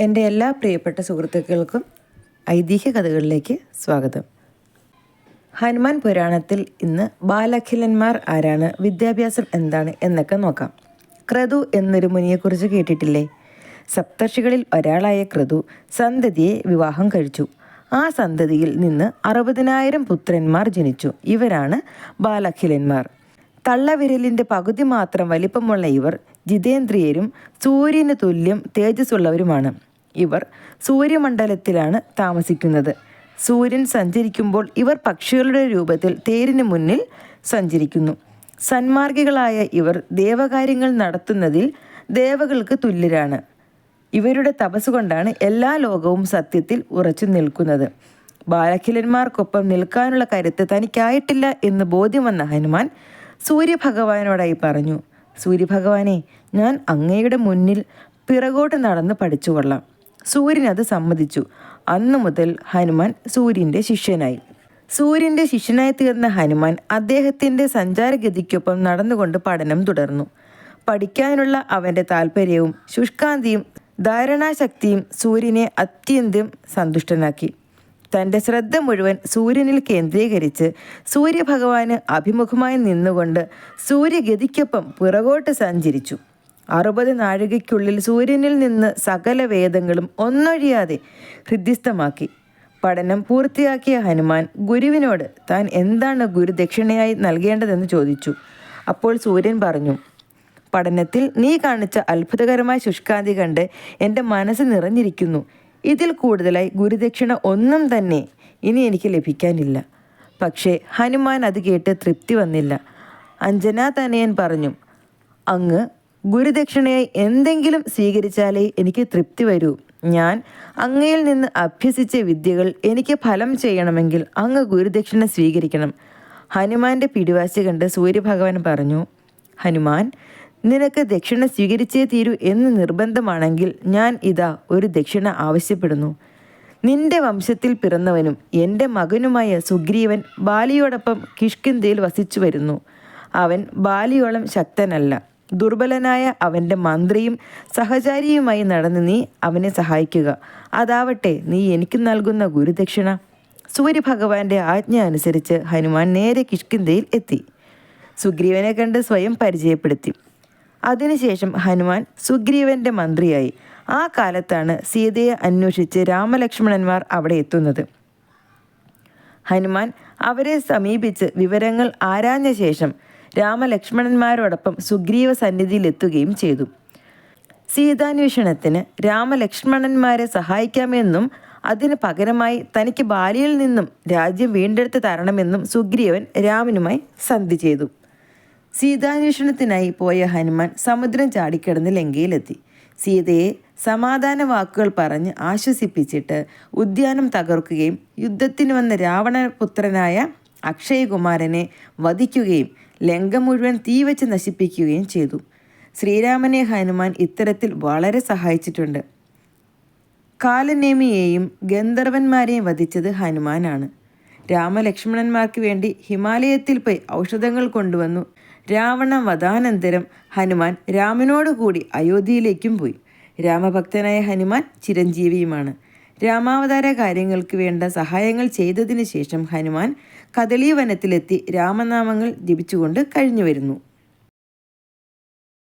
എൻ്റെ എല്ലാ പ്രിയപ്പെട്ട സുഹൃത്തുക്കൾക്കും ഐതിഹ്യ കഥകളിലേക്ക് സ്വാഗതം. ഹനുമാൻ പുരാണത്തിൽ ഇന്ന് ബാലഖിലന്മാർ ആരാണ്, വിദ്യാഭ്യാസം എന്താണ് എന്നൊക്കെ നോക്കാം. ക്രതു എന്നൊരു മുനിയെക്കുറിച്ച് കേട്ടിട്ടില്ലേ? സപ്തർഷികളിൽ ഒരാളായ ക്രതു സന്തതിയെ വിവാഹം കഴിച്ചു. ആ സന്തതിയിൽ നിന്ന് 60,000 പുത്രന്മാർ ജനിച്ചു. ഇവരാണ് ബാലഖിലന്മാർ. തള്ളവിരലിൻ്റെ പകുതി മാത്രം വലിപ്പമുള്ള ഇവർ ജിതേന്ദ്രിയരും സൂര്യന് തുല്യം തേജസ്സുള്ളവരുമാണ്. ഇവർ സൂര്യമണ്ഡലത്തിലാണ് താമസിക്കുന്നത്. സൂര്യൻ സഞ്ചരിക്കുമ്പോൾ ഇവർ പക്ഷികളുടെ രൂപത്തിൽ തേരിന് മുന്നിൽ സഞ്ചരിക്കുന്നു. സന്മാർഗികളായ ഇവർ ദേവകാര്യങ്ങൾ നടത്തുന്നതിൽ ദേവകൾക്ക് തുല്യരാണ്. ഇവരുടെ തപസ്സുകൊണ്ടാണ് എല്ലാ ലോകവും സത്യത്തിൽ ഉറച്ചു നിൽക്കുന്നത്. ബാലഖിലന്മാർക്കൊപ്പം നിൽക്കാനുള്ള കരുത്ത് തനിക്കായിട്ടില്ല എന്ന് ബോധ്യം വന്ന ഹനുമാൻ സൂര്യഭഗവാനോടായി പറഞ്ഞു, സൂര്യഭഗവാനെ, ഞാൻ അങ്ങയുടെ മുന്നിൽ പിറകോട്ട് നടന്ന് പഠിച്ചുകൊള്ളാം. സൂര്യൻ അത് സമ്മതിച്ചു. അന്നു മുതൽ ഹനുമാൻ സൂര്യൻ്റെ ശിഷ്യനായി. സൂര്യൻ്റെ ശിഷ്യനായി തീർന്ന ഹനുമാൻ അദ്ദേഹത്തിൻ്റെ സഞ്ചാരഗതിക്കൊപ്പം നടന്നുകൊണ്ട് പഠനം തുടർന്നു. പഠിക്കാനുള്ള അവൻ്റെ താല്പര്യവും ശുഷ്കാന്തിയും ധാരണാശക്തിയും സൂര്യനെ അത്യന്തം സന്തുഷ്ടനാക്കി. തൻ്റെ ശ്രദ്ധ മുഴുവൻ സൂര്യനിൽ കേന്ദ്രീകരിച്ച് സൂര്യഭഗവാന് അഭിമുഖമായി നിന്നുകൊണ്ട് സൂര്യഗതിക്കൊപ്പം പിറകോട്ട് സഞ്ചരിച്ചു. 60 നാഴികയ്ക്കുള്ളിൽ സൂര്യനിൽ നിന്ന് സകല വേദങ്ങളും ഒന്നൊഴിയാതെ ഹൃദ്യസ്ഥമാക്കി. പഠനം പൂർത്തിയാക്കിയ ഹനുമാൻ ഗുരുവിനോട് താൻ എന്താണ് ഗുരുദക്ഷിണയായി നൽകേണ്ടതെന്ന് ചോദിച്ചു. അപ്പോൾ സൂര്യൻ പറഞ്ഞു, പഠനത്തിൽ നീ കാണിച്ച അത്ഭുതകരമായ ശുഷ്കാന്തി കണ്ട് എൻ്റെ മനസ്സ് നിറഞ്ഞിരിക്കുന്നു. ഇതിൽ കൂടുതലായി ഗുരുദക്ഷിണ ഒന്നും തന്നെ ഇനി എനിക്ക് ലഭിക്കാനില്ല. പക്ഷേ ഹനുമാൻ അത് കേട്ട് തൃപ്തി വന്നില്ല. അഞ്ജനാതനയൻ പറഞ്ഞു, അങ്ങ് ഗുരുദക്ഷിണയായി എന്തെങ്കിലും സ്വീകരിച്ചാലേ എനിക്ക് തൃപ്തി വരൂ. ഞാൻ അങ്ങയിൽ നിന്ന് അഭ്യസിച്ച വിദ്യകൾ എനിക്ക് ഫലം ചെയ്യണമെങ്കിൽ അങ്ങ് ഗുരുദക്ഷിണ സ്വീകരിക്കണം. ഹനുമാന്റെ പിടിവാശി കണ്ട് സൂര്യഭഗവാൻ പറഞ്ഞു, ഹനുമാൻ, നിനക്ക് ദക്ഷിണ സ്വീകരിച്ചേ തീരൂ എന്ന് നിർബന്ധമാണെങ്കിൽ ഞാൻ ഇതാ ഒരു ദക്ഷിണ ആവശ്യപ്പെടുന്നു. നിന്റെ വംശത്തിൽ പിറന്നവനും എൻ്റെ മകനുമായ സുഗ്രീവൻ ബാലിയോടൊപ്പം കിഷ്കിന്ധയിൽ വസിച്ചു വരുന്നു. അവൻ ബാലിയോളം ശക്തനല്ല. ദുർബലനായ അവൻ്റെ മന്ത്രിയും സഹചാരിയുമായി നടന്ന് നീ അവനെ സഹായിക്കുക. അതാവട്ടെ നീ എനിക്ക് നൽകുന്ന ഗുരുദക്ഷിണ. സൂര്യഭഗവാന്റെ ആജ്ഞ അനുസരിച്ച് ഹനുമാൻ നേരെ കിഷ്കിന്ധയിൽ എത്തി. സുഗ്രീവനെ കണ്ട് സ്വയം പരിചയപ്പെടുത്തി. അതിനുശേഷം ഹനുമാൻ സുഗ്രീവന്റെ മന്ത്രിയായി. ആ കാലത്താണ് സീതയെ അന്വേഷിച്ച് രാമലക്ഷ്മണന്മാർ അവിടെ എത്തുന്നത്. ഹനുമാൻ അവരെ സമീപിച്ച് വിവരങ്ങൾ ആരാഞ്ഞ ശേഷം രാമലക്ഷ്മണന്മാരോടൊപ്പം സുഗ്രീവ സന്നിധിയിലെത്തുകയും ചെയ്തു. സീതാന്വേഷണത്തിന് രാമലക്ഷ്മണന്മാരെ സഹായിക്കാമെന്നും അതിന് പകരമായി തനിക്ക് ബാലിയിൽ നിന്നും രാജ്യം വീണ്ടെടുത്ത് തരണമെന്നും സുഗ്രീവൻ രാമനുമായി സന്ധി ചെയ്തു. സീതാന്വേഷണത്തിനായി പോയ ഹനുമാൻ സമുദ്രം ചാടിക്കടന്ന് ലങ്കയിലെത്തി. സീതയെ സമാധാന വാക്കുകൾ പറഞ്ഞ് ആശ്വസിപ്പിച്ചിട്ട് ഉദ്യാനം തകർക്കുകയും യുദ്ധത്തിന് വന്ന രാവണപുത്രനായ അക്ഷയകുമാരനെ വധിക്കുകയും ലങ്ക മുഴുവൻ തീവച്ച് നശിപ്പിക്കുകയും ചെയ്തു. ശ്രീരാമനെ ഹനുമാൻ ഇത്തരത്തിൽ വളരെ സഹായിച്ചിട്ടുണ്ട്. കാലനേമിയെയും ഗന്ധർവന്മാരെയും വധിച്ചത് ഹനുമാനാണ്. രാമലക്ഷ്മണന്മാർക്ക് വേണ്ടി ഹിമാലയത്തിൽ പോയി ഔഷധങ്ങൾ കൊണ്ടുവന്നു. രാവണ വധാനന്തരം ഹനുമാൻ രാമനോടുകൂടി അയോധ്യയിലേക്കും പോയി. രാമഭക്തനായ ഹനുമാൻ ചിരഞ്ജീവിയുമാണ്. രാമാവതാര കാര്യങ്ങൾക്ക് വേണ്ട സഹായങ്ങൾ ചെയ്തതിനു ശേഷം ഹനുമാൻ കദളീവനത്തിലെത്തി രാമനാമങ്ങൾ ജപിച്ചുകൊണ്ട് കഴിഞ്ഞു വരുന്നു.